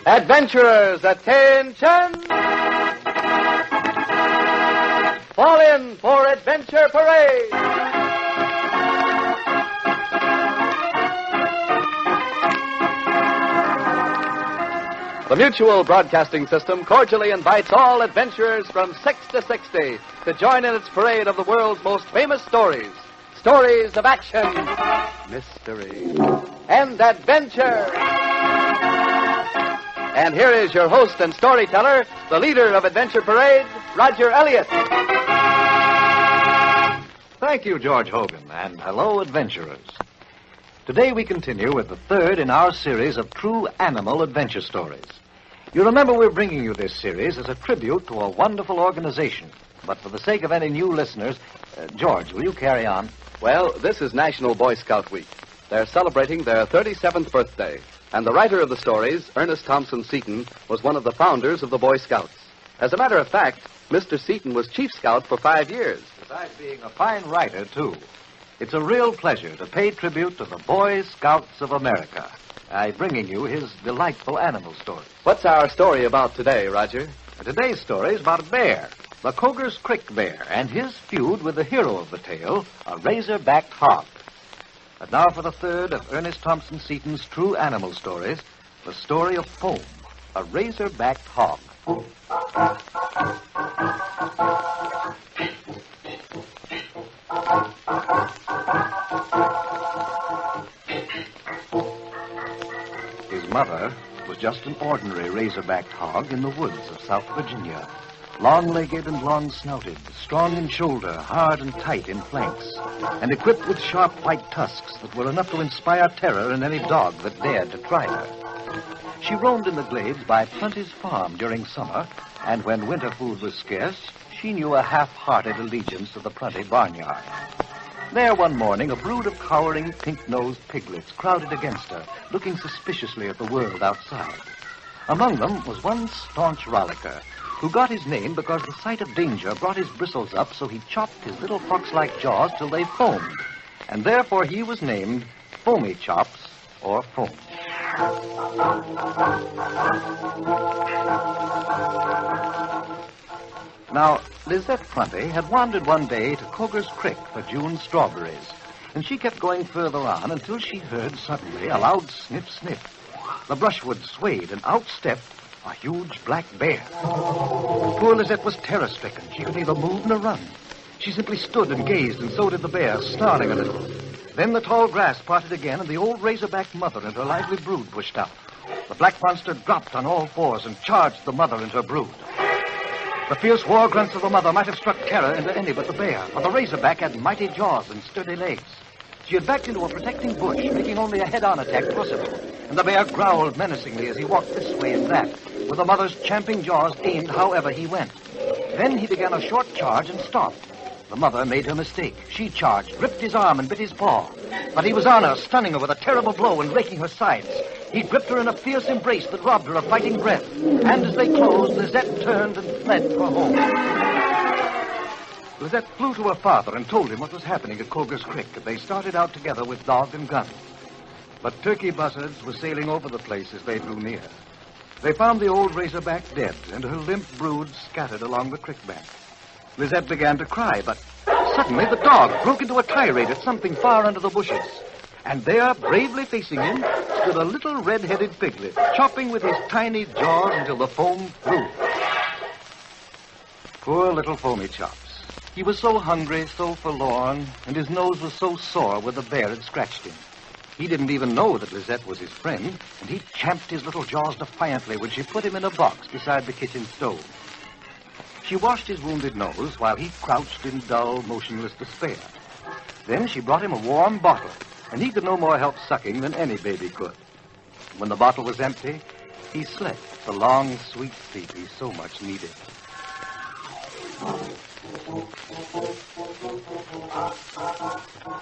Adventurers, attention! Fall in for Adventure Parade! The Mutual Broadcasting System cordially invites all adventurers from 6 to 60 to join in its parade of the world's most famous stories. Stories of action, mystery, and adventure. And here is your host and storyteller, the leader of Adventure Parade, Roger Elliott. Thank you, George Hogan, and hello, adventurers. Today we continue with the third in our series of true animal adventure stories. You remember we're bringing you this series as a tribute to a wonderful organization. But for the sake of any new listeners, George, will you carry on? Well, this is National Boy Scout Week. They're celebrating their 37th birthday. And the writer of the stories, Ernest Thompson Seton, was one of the founders of the Boy Scouts. As a matter of fact, Mr. Seton was Chief Scout for 5 years. Besides being a fine writer, too. It's a real pleasure to pay tribute to the Boy Scouts of America by bringing you his delightful animal stories. What's our story about today, Roger? Today's story is about a bear, the Coger's Creek Bear, and his feud with the hero of the tale, a razor-backed hog. But now for the third of Ernest Thompson Seton's true animal stories, the story of Foam, a razor-backed hog. His mother was just an ordinary razor-backed hog in the woods of South Virginia. Long-legged and long-snouted, strong in shoulder, hard and tight in flanks, and equipped with sharp white tusks that were enough to inspire terror in any dog that dared to try her. She roamed in the glades by Prunty's farm during summer, and when winter food was scarce, she knew a half-hearted allegiance to the Prunty barnyard. There one morning, a brood of cowering, pink-nosed piglets crowded against her, looking suspiciously at the world outside. Among them was one staunch rollicker, who got his name because the sight of danger brought his bristles up, so he chopped his little fox-like jaws till they foamed, and therefore he was named Foamy Chops, or Foam. Now, Lizette Prunty had wandered one day to Coger's Creek for June strawberries, and she kept going further on until she heard suddenly a loud sniff-sniff. The brushwood swayed, and out stepped a huge black bear. Poor Lizette was terror-stricken. She could neither move nor run. She simply stood and gazed, and so did the bear, snarling a little. Then the tall grass parted again, and the old razor-backed mother and her lively brood pushed out. The black monster dropped on all fours and charged the mother and her brood. The fierce war grunts of the mother might have struck terror into any but the bear, for the razorback had mighty jaws and sturdy legs. She had backed into a protecting bush, making only a head-on attack possible, and the bear growled menacingly as he walked this way and that, with the mother's champing jaws aimed however he went. Then he began a short charge and stopped. The mother made her mistake. She charged, ripped his arm, and bit his paw. But he was on her, stunning her with a terrible blow and raking her sides. He gripped her in a fierce embrace that robbed her of fighting breath. And as they closed, Lizette turned and fled for home. Lizette flew to her father and told him what was happening at Coger's Creek, and they started out together with dog and gun. But turkey buzzards were sailing over the place as they drew near. They found the old razorback dead, and her limp brood scattered along the creek bank. Lizette began to cry, but suddenly the dog broke into a tirade at something far under the bushes. And there, bravely facing him, stood a little red-headed piglet, chopping with his tiny jaws until the foam flew. Poor little Foamy Chops. He was so hungry, so forlorn, and his nose was so sore where the bear had scratched him. He didn't even know that Lizette was his friend, and he champed his little jaws defiantly when she put him in a box beside the kitchen stove. She washed his wounded nose while he crouched in dull, motionless despair. Then she brought him a warm bottle, and he could no more help sucking than any baby could. When the bottle was empty, he slept the long, sweet sleep he so much needed.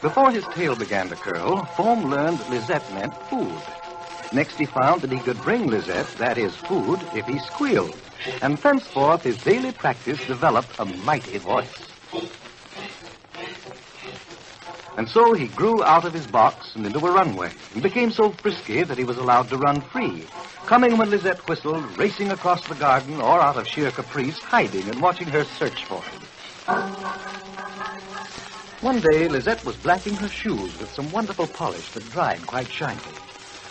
Before his tail began to curl, Foam learned that Lizette meant food. Next he found that he could bring Lizette, that is, food, if he squealed. And thenceforth his daily practice developed a mighty voice. And so he grew out of his box and into a runway, and became so frisky that he was allowed to run free, coming when Lisette whistled, racing across the garden, or out of sheer caprice, hiding and watching her search for him. One day, Lisette was blacking her shoes with some wonderful polish that dried quite shiny.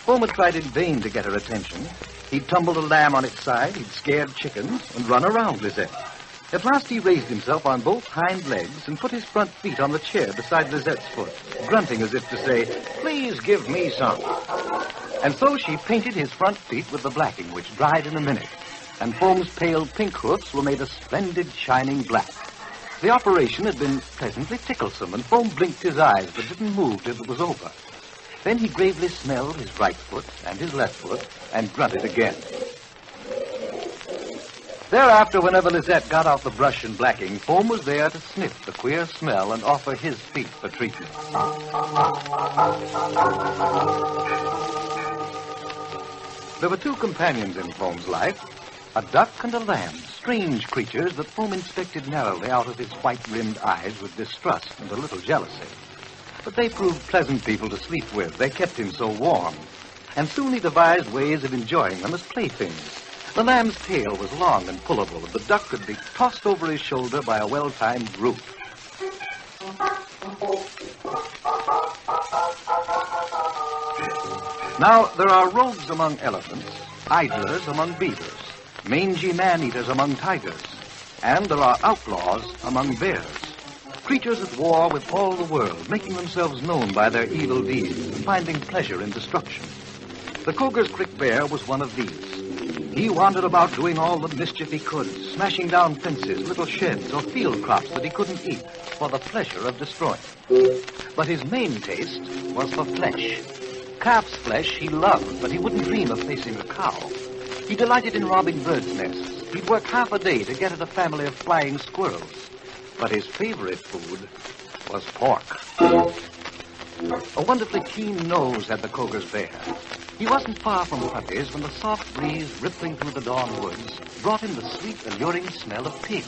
Foam had tried in vain to get her attention. He'd tumbled a lamb on its side, he'd scared chickens, and run around Lisette. At last he raised himself on both hind legs and put his front feet on the chair beside Lisette's foot, grunting as if to say, "Please give me some." And so she painted his front feet with the blacking, which dried in a minute, and Foam's pale pink hoofs were made a splendid shining black. The operation had been pleasantly ticklesome, and Foam blinked his eyes but didn't move till it was over. Then he gravely smelled his right foot and his left foot and grunted again. Thereafter, whenever Lisette got out the brush and blacking, Foam was there to sniff the queer smell and offer his feet for treatment. There were two companions in Foam's life, a duck and a lamb, strange creatures that Foam inspected narrowly out of his white-rimmed eyes with distrust and a little jealousy. But they proved pleasant people to sleep with. They kept him so warm. And soon he devised ways of enjoying them as playthings. The lamb's tail was long and pullable, and the duck could be tossed over his shoulder by a well-timed root. Now, there are rogues among elephants, idlers among beavers, mangy man-eaters among tigers, and there are outlaws among bears. Creatures at war with all the world, making themselves known by their evil deeds and finding pleasure in destruction. The Coger's Creek Bear was one of these. He wandered about doing all the mischief he could, smashing down fences, little sheds, or field crops that he couldn't eat for the pleasure of destroying. But his main taste was for flesh. Calf's flesh he loved, but he wouldn't dream of facing a cow. He delighted in robbing birds' nests. He'd work half a day to get at a family of flying squirrels. But his favorite food was pork. A wonderfully keen nose had the Coger's Bear. He wasn't far from Putty's when the soft breeze rippling through the dawn woods brought him the sweet, alluring smell of pig.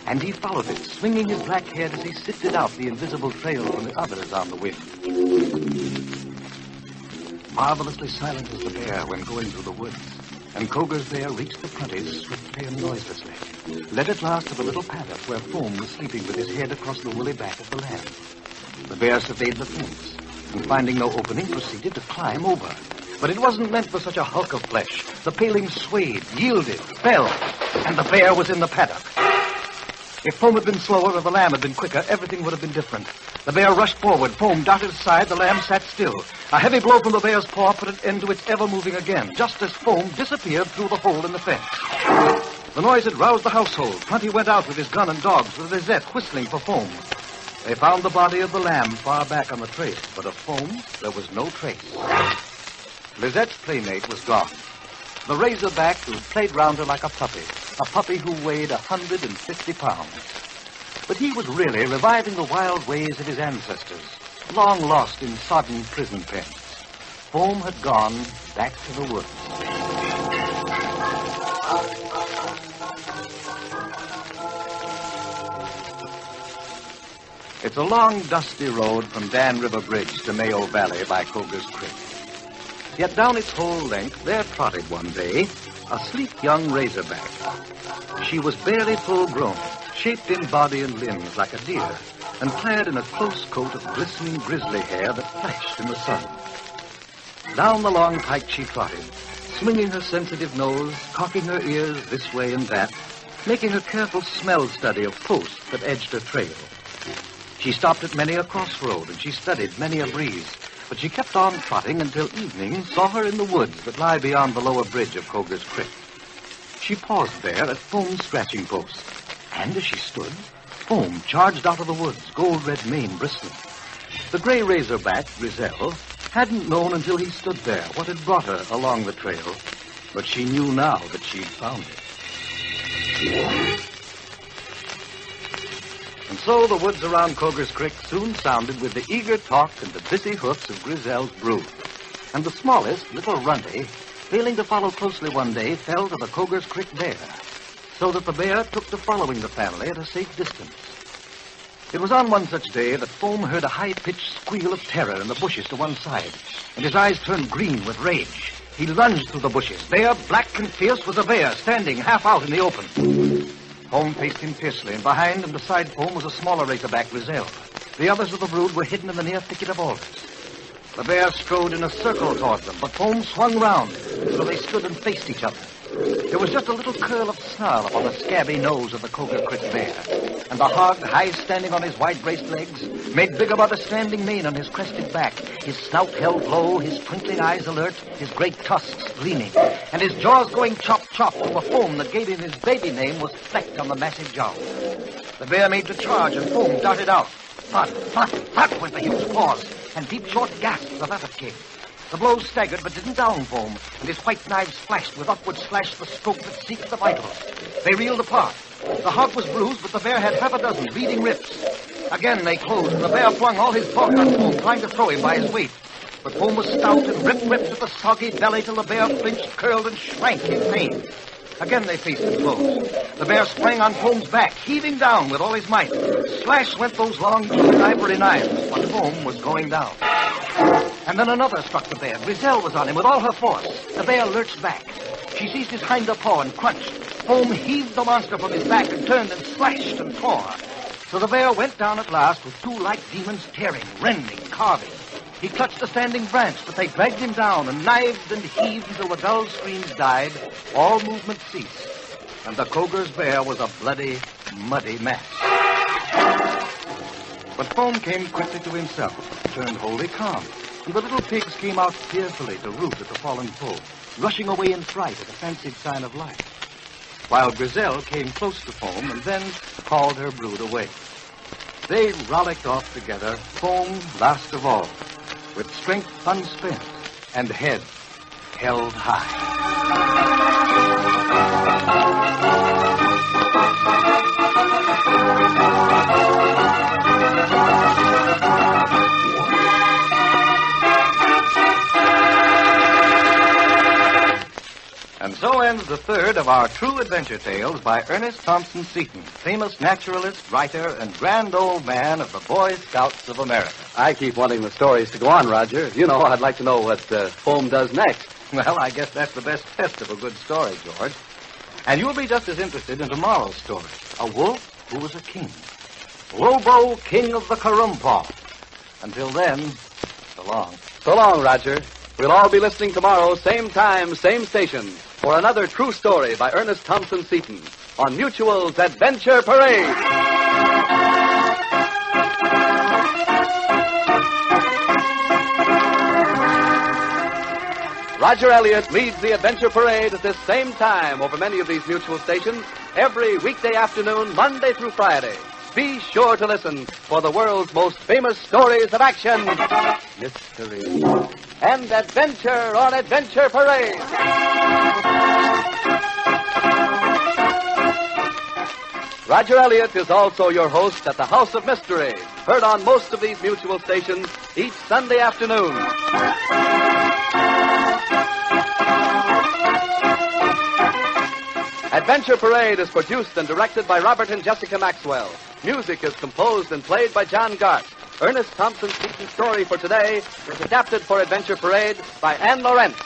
And he followed it, swinging his black head as he sifted out the invisible trail from the others on the wind. Marvelously silent was the bear when going through the woods, and Coger's Bear reached the Putty's swiftly and noiselessly, led at last to the little paddock where Foam was sleeping with his head across the woolly back of the lamb. The bear surveyed the fence, and finding no opening, proceeded to climb over. But it wasn't meant for such a hulk of flesh. The paling swayed, yielded, fell, and the bear was in the paddock. If Foam had been slower or the lamb had been quicker, everything would have been different. The bear rushed forward. Foam darted aside. The lamb sat still. A heavy blow from the bear's paw put an end to its ever moving again, just as Foam disappeared through the hole in the fence. The noise had roused the household. Prunty went out with his gun and dogs, with Lisette whistling for Foam. They found the body of the lamb far back on the trail, but of Foam there was no trace. Lisette's playmate was gone. The razorback who played round her like a puppy who weighed 150 pounds. But he was really reviving the wild ways of his ancestors, long lost in sodden prison pens. Foam had gone back to the woods. It's a long, dusty road from Dan River Bridge to Mayo Valley by Coger's Creek. Yet down its whole length there trotted one day a sleek young razorback. She was barely full-grown, shaped in body and limbs like a deer, and clad in a close coat of glistening grizzly hair that flashed in the sun. Down the long pike she trotted, swinging her sensitive nose, cocking her ears this way and that, making a careful smell study of posts that edged her trail. She stopped at many a crossroad, and she studied many a breeze, but she kept on trotting until evening saw her in the woods that lie beyond the lower bridge of Coger's Creek. She paused there at Foam's scratching post, and as she stood, Foam charged out of the woods, gold-red mane bristling. The gray razorback, Griselle, hadn't known until he stood there what had brought her along the trail, but she knew now that she'd found it. And so the woods around Coger's Creek soon sounded with the eager talk and the busy hoofs of Griselle's brood. And the smallest, little Runty, failing to follow closely one day, fell to the Coger's Creek Bear, so that the bear took to following the family at a safe distance. It was on one such day that Foam heard a high-pitched squeal of terror in the bushes to one side, and his eyes turned green with rage. He lunged through the bushes. There, black and fierce, was a bear standing half out in the open. Foam faced him fiercely, and behind and beside Foam was a smaller razorback, Griselle. The others of the brood were hidden in the near thicket of alders. The bear strode in a circle toward them, but Foam swung round, so they stood and faced each other. There was just a little curl of snarl upon the scabby nose of the Cougar Creek bear, and the hog, high standing on his wide-braced legs, made big about a standing mane on his crested back, his snout held low, his twinkling eyes alert, his great tusks gleaming, and his jaws going chop-chop till the foam that gave him his baby name was flecked on the massive jowl. The bear made the charge, and Foam darted out. Thud, thud, thud went the huge paws, and deep, short gasps of effort came. The blows staggered but didn't down Foam, and his white knives flashed with upward slash the stroke that seeked the vitals. They reeled apart. The hog was bruised, but the bear had half a dozen bleeding rips. Again they closed, and the bear flung all his bulk on Foam, trying to throw him by his weight. But Foam was stout and ripped at the soggy belly till the bear flinched, curled, and shrank in pain. Again they faced and closed. The bear sprang on Foam's back, heaving down with all his might. Slash went those long, ivory knives, but Foam was going down. And then another struck the bear. Griselle was on him with all her force. The bear lurched back. She seized his hinder paw and crunched. Foam heaved the monster from his back and turned and slashed and tore. So the bear went down at last with two like demons tearing, rending, carving. He clutched a standing branch, but they dragged him down and knived and heaved until the dull screams died. All movement ceased, and the Cougar's bear was a bloody, muddy mass. But Foam came quickly to himself, turned wholly calm, and the little pigs came out fearfully to root at the fallen foe, rushing away in fright at a fancied sign of life, while Griselle came close to Foam and then called her brood away. They rollicked off together, Foam last of all, with strength unspent and head held high. And so ends the third of our true adventure tales by Ernest Thompson Seton, famous naturalist, writer, and grand old man of the Boy Scouts of America. I keep wanting the stories to go on, Roger. You know, I'd like to know what Foam does next. Well, I guess that's the best test of a good story, George. And you'll be just as interested in tomorrow's story, A Wolf Who Was a King. Lobo, King of the Carumpah. Until then, so long. So long, Roger. We'll all be listening tomorrow, same time, same station, for another true story by Ernest Thompson Seton on Mutual's Adventure Parade. Roger Elliott leads the Adventure Parade at this same time over many of these Mutual stations every weekday afternoon, Monday through Friday. Be sure to listen for the world's most famous stories of action, mystery, and adventure on Adventure Parade. Roger Elliott is also your host at the House of Mystery, heard on most of these Mutual stations each Sunday afternoon. Adventure Parade is produced and directed by Robert and Jessica Maxwell. Music is composed and played by John Gart. Ernest Thompson Seton's story for today is adapted for Adventure Parade by Anne Lawrence.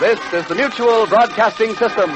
This is the Mutual Broadcasting System.